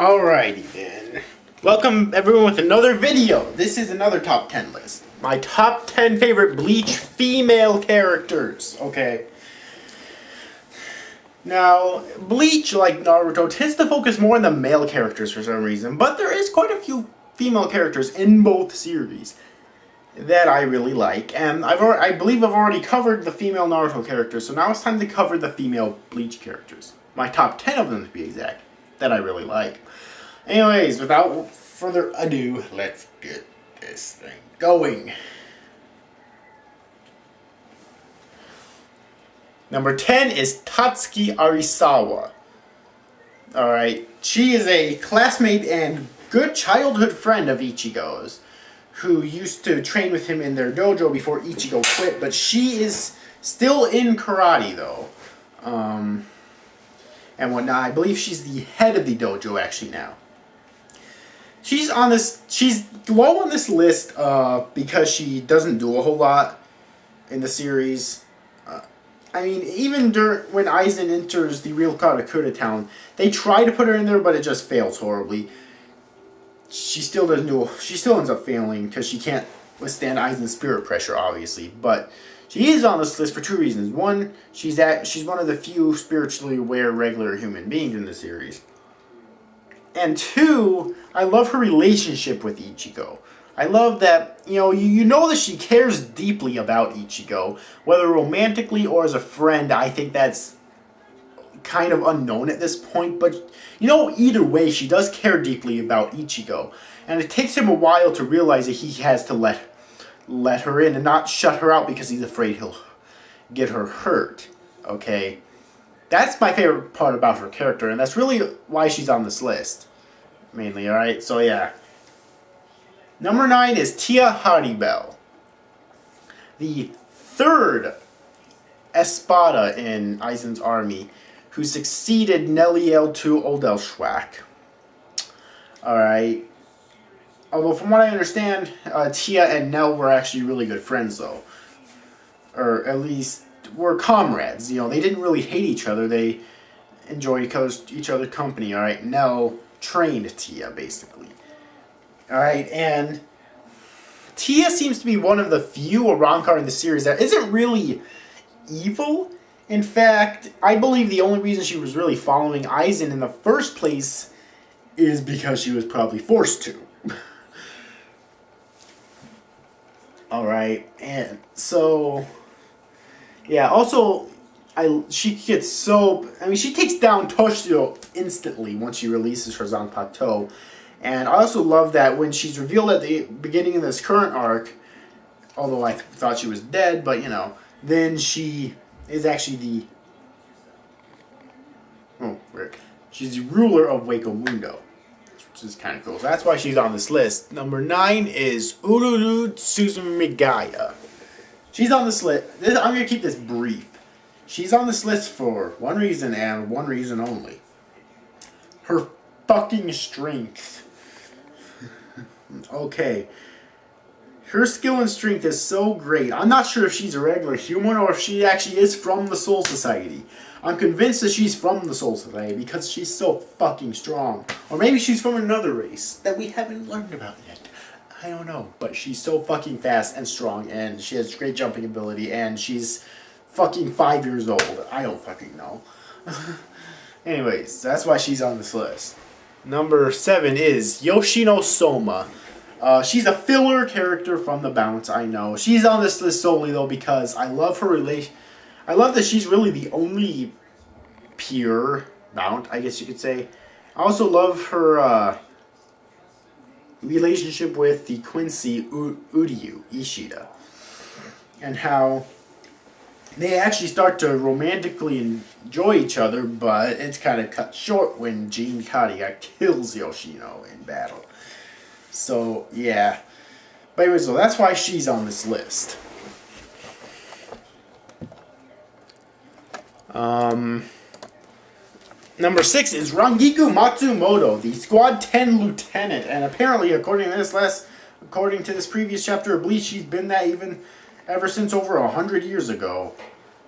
Alrighty then. Welcome everyone with another video. This is another top 10 list. My top 10 favorite Bleach female characters. Okay. Now, Bleach, like Naruto, tends to focus more on the male characters for some reason, but there is quite a few female characters in both series that I really like, and I believe I've already covered the female Naruto characters, so now it's time to cover the female Bleach characters. My top 10 of them to be exact, that I really like. Anyways, without further ado, let's get this thing going. Number 10 is Tatsuki Arisawa. Alright, she is a classmate and good childhood friend of Ichigo's, who used to train with him in their dojo before Ichigo quit, but she is still in karate though. And whatnot. I believe she's the head of the dojo actually now. She's low on this list because she doesn't do a whole lot in the series. I mean, even when Aizen enters the real Karakura town, they try to put her in there, but it just fails horribly. She still doesn't do. She still ends up failing because she can't withstand Aizen's spirit pressure, obviously. But she is on this list for two reasons. One, she's one of the few spiritually aware regular human beings in the series. And two, I love her relationship with Ichigo. I love that, you know that she cares deeply about Ichigo, whether romantically or as a friend. I think that's kind of unknown at this point, but either way, she does care deeply about Ichigo. And it takes him a while to realize that he has to let her in and not shut her out because he's afraid he'll get her hurt. Okay? That's my favorite part about her character, and that's really why she's on this list. Mainly, alright? So, yeah. Number 9 is Tia Haribel, the third Espada in Aizen's army, who succeeded Neliel to Odelschwak. Alright. Although, from what I understand, Tia and Nell were actually really good friends, though. Or, at least, were comrades. They didn't really hate each other. They enjoyed each other's company, alright? Nell trained Tia, basically. Alright, and Tia seems to be one of the few Arrancar in the series that isn't really evil. In fact, I believe the only reason she was really following Aizen in the first place is because she was probably forced to. Alright, and so, yeah, also, she takes down Toshio instantly once she releases her Zanpakuto. And I also love that when she's revealed at the beginning of this current arc, although I thought she was dead, but then she is actually she's the ruler of Wako Mundo, which is kind of cool. So that's why she's on this list. Number 9 is Ururu Tsuzumigaya. She's on this list. I'm going to keep this brief. She's on this list for one reason and one reason only. Her fucking strength. Okay. Her skill and strength is so great. I'm not sure if she's a regular human or if she actually is from the Soul Society. I'm convinced that she's from the Soul Society because she's so fucking strong. Or maybe she's from another race that we haven't learned about yet. I don't know. But she's so fucking fast and strong, and she has great jumping ability, and she's fucking 5 years old. I don't fucking know. Anyways, that's why she's on this list. Number 7 is Yoshino Soma. She's a filler character from the Bounce, I know. She's on this list solely, though, because I love her I love that she's really the only pure Bounce, I guess you could say. I also love her relationship with the Quincy Uryu Ishida. And how they actually start to romantically enjoy each other, but it's kind of cut short when Jin Kariya kills Yoshino in battle. So, yeah. But anyways, so that's why she's on this list. Number 6 is Rangiku Matsumoto, the Squad 10 Lieutenant. And apparently, according to this previous chapter of Bleach, she's been that ever since over 100 years ago,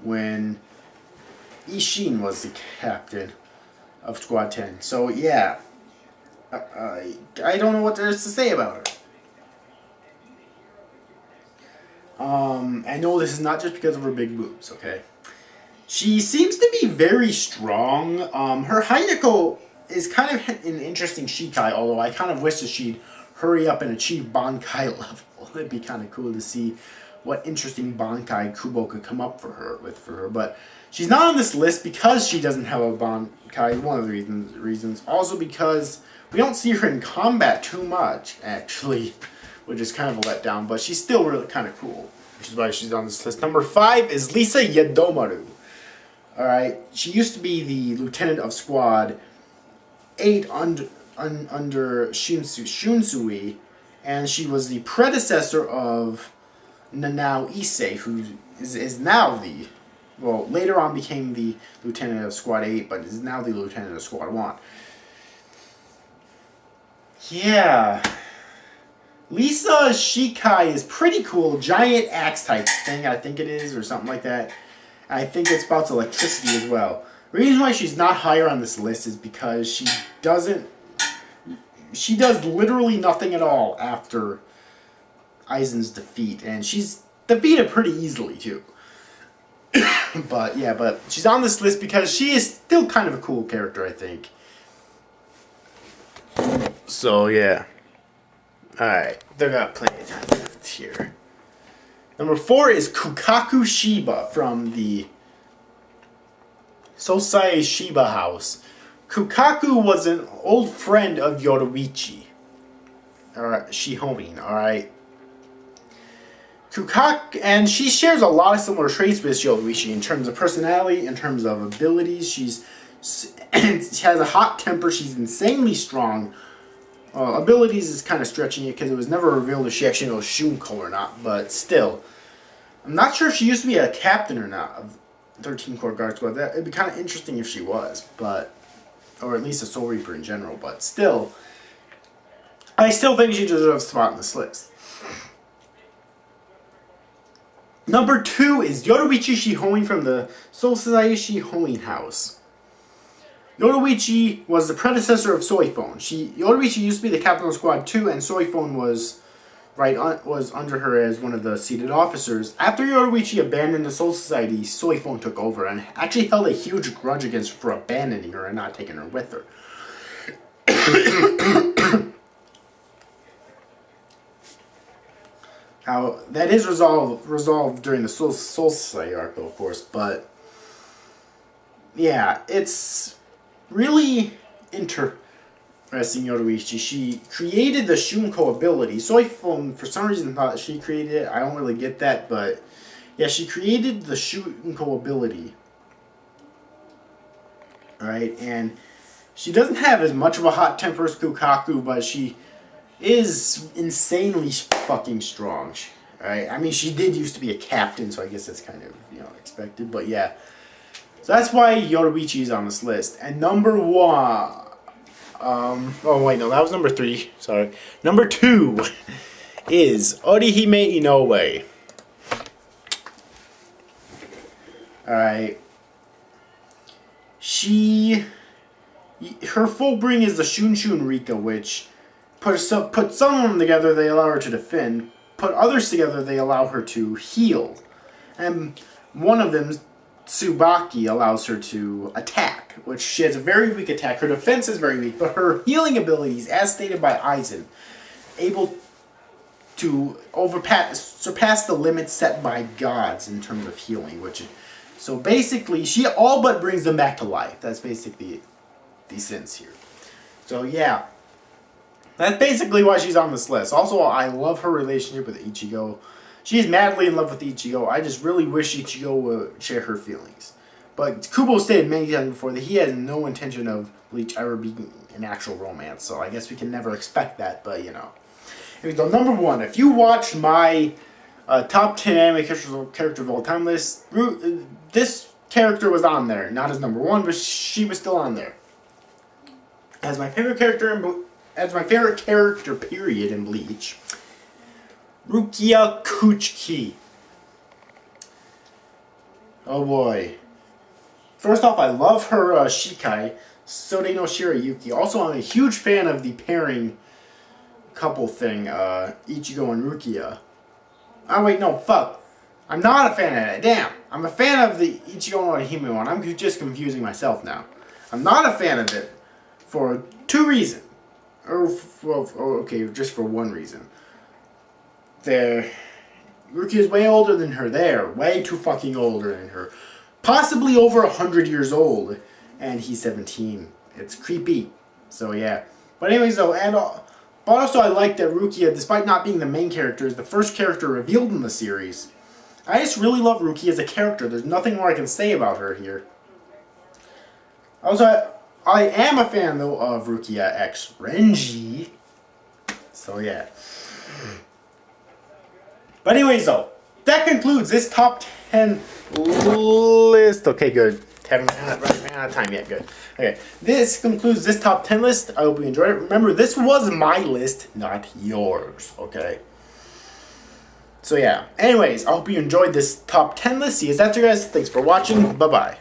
when Ishin was the captain of Squad 10. So, yeah. I don't know what there is to say about her. I know this is not just because of her big boobs, okay? She seems to be very strong. Her Heineko is kind of an interesting Shikai, although I kind of wish that she'd hurry up and achieve Bankai level. It'd be kind of cool to see what interesting Bankai Kubo could come up for her. But she's not on this list because she doesn't have a Bankai, one of the reasons. Also because we don't see her in combat too much, actually, which is kind of a letdown, but she's still really kind of cool, which is why she's on this list. Number 5 is Lisa Yadomaru. Alright, she used to be the lieutenant of Squad 8 under Shunsui, and she was the predecessor of Nanao Issei, who is now the, well, later on became the lieutenant of Squad 8, but is now the lieutenant of Squad 1. Yeah. Lisa Shikai is pretty cool. Giant axe type thing, I think it is, or something like that. I think it spouts electricity as well. The reason why she's not higher on this list is because she does literally nothing at all after Aizen's defeat, and she's defeated pretty easily too. but she's on this list because she is still kind of a cool character, I think. So yeah. Alright, they got plenty of time left here. Number 4 is Kukaku Shiba from the Sosai Shiba house. Kukaku was an old friend of Yoruichi. Alright, Shihomin, alright. Kukaku, and she shares a lot of similar traits with Yoruichi in terms of personality, in terms of abilities. She has a hot temper, she's insanely strong. Abilities is kind of stretching it because it was never revealed if she actually knows Shunko or not, but still. I'm not sure if she used to be a captain or not of 13 Core Guard Squad. It'd be kind of interesting if she was, but, or at least a Soul Reaper in general, but still, I still think she deserves a spot on this list. Number 2 is Yoruichi Shihoin from the Sosai Shihoin house. Yoruichi was the predecessor of Soifone. Yoruichi used to be the captain of Squad 2, and Soifone was under her as one of the seated officers. After Yoruichi abandoned the Soul Society, Soifone took over and actually held a huge grudge against her for abandoning her and not taking her with her. Now, that is resolved during the Soul Society arc, of course, but yeah, it's really interesting. Yoruichi. She created the Shunko ability. Soifone, for some reason, thought that she created it. I don't really get that, but yeah, she created the Shunko ability. Alright, and she doesn't have as much of a hot temper as Kukaku, but she is insanely fucking strong. Alright, I mean, she did used to be a captain, so I guess that's kind of, expected, but yeah. So that's why Yoruichi is on this list. And number 1... oh wait, no, that was number 3. Sorry. Number 2 is Orihime Inoue. Alright. Her full bring is the Shun Rika, which put some of them together, they allow her to defend. Put others together, they allow her to heal. And one of them, Tsubaki, allows her to attack, which she has a very weak attack. Her defense is very weak, but her healing abilities, as stated by Aizen, able to surpass the limits set by gods in terms of healing. So basically, she all but brings them back to life. That's basically the sense here. So yeah, that's basically why she's on this list. Also, I love her relationship with Ichigo. She is madly in love with Ichigo. I just really wish Ichigo would share her feelings. But Kubo stated many times before that he has no intention of Bleach ever being an actual romance. So I guess we can never expect that, but Anyway, so number 1, if you watch my top 10 anime characters of all time list, this character was on there. Not as number 1, but she was still on there. As my favorite character period in Bleach, Rukia Kuchiki. Oh boy. First off, I love her Shikai. Sode no Shirayuki. Also, I'm a huge fan of the pairing couple thing, Ichigo and Rukia. Oh wait, no, fuck. I'm not a fan of that. Damn. I'm a fan of the Ichigo and Hime one. I'm just confusing myself now. I'm not a fan of it for two reasons. Okay, just for one reason. Rukia is way older than her. They're way too fucking older than her. Possibly over 100 years old. And he's 17. It's creepy. So yeah. But anyways though, but also I like that Rukia, despite not being the main character, is the first character revealed in the series. I just really love Rukia as a character. There's nothing more I can say about her here. Also, I am a fan though of Rukia X Renji. So yeah. But anyways though, that concludes this top 10 list. Okay, good. Haven't run out of time yet. Good. Okay, this concludes this top 10 list. I hope you enjoyed it. Remember, this was my list, not yours. Okay. So yeah. Anyways, I hope you enjoyed this top 10 list. See you after, guys. Thanks for watching. Bye bye.